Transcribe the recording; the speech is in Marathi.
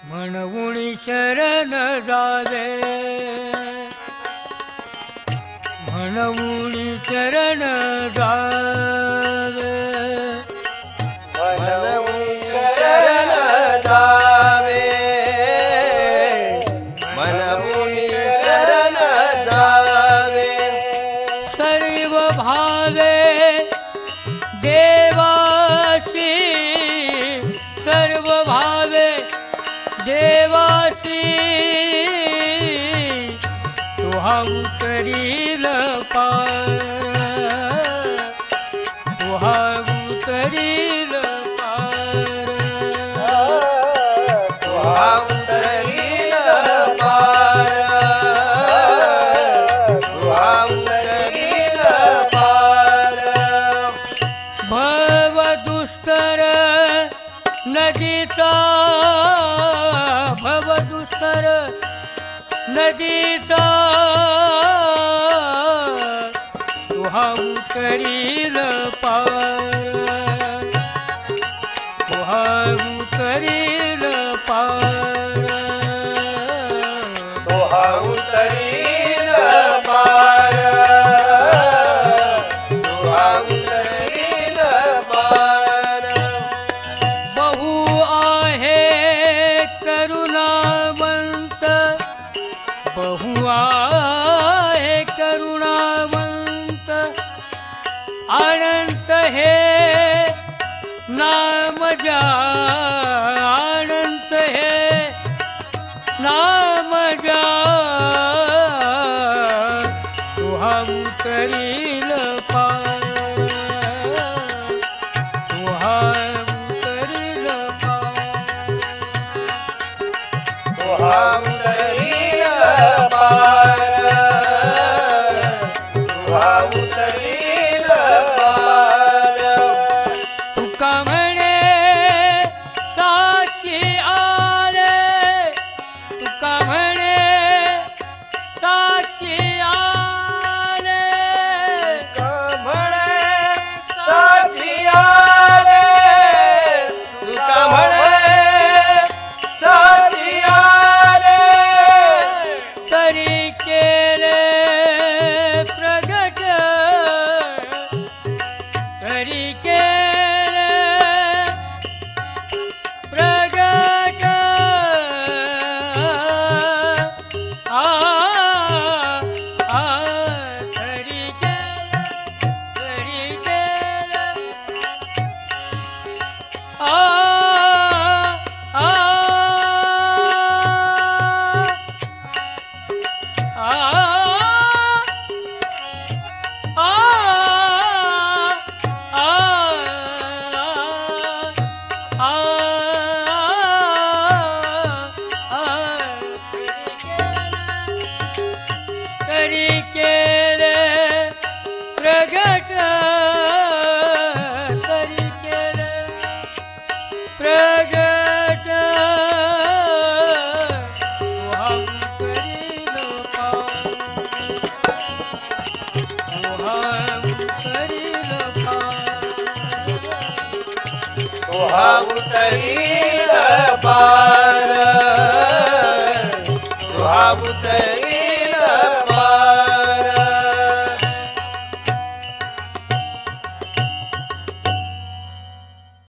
म्हणून शरण जावे, म्हणून शरण जावे, म्हणून शरण जावे, म्हणून शरण जावे. सर्व भावे देवासी, सर्व भावे देवासी, तुहा उतरील पार, तुहा उतरील पार, तुहा उतरील पार, तुहा उतरील पार. भव दुस्तर नदीचा, भव दुस्तर नदीचा, तुहा उतरील पार, तुहा उतरील पार, तुहा उतरील पार, तुहा उतरील पार. बहु आहे करुणावंत, बहु आहे करुणावंत, अनंत हे नाम जा, अनंत हे नाम जा, तुहा उतरील पार, तुहा उतरील पार, तुहा उतरील पार, तुहा उतरील पार. तुका म्हणे साक्षी आले, तुका म्हणे साक्षी आले, म्हणे साक्षी आले, तुका म्हणे साक्षी आले, तरी केले प्रगट, तरी केले प्रगट, तरी केले, तरी केले, तरी केले प्रगट, तरी केले प्रगट, तुहा उतरील पार, तुहा उतरील पार, तुहा उतरील पार,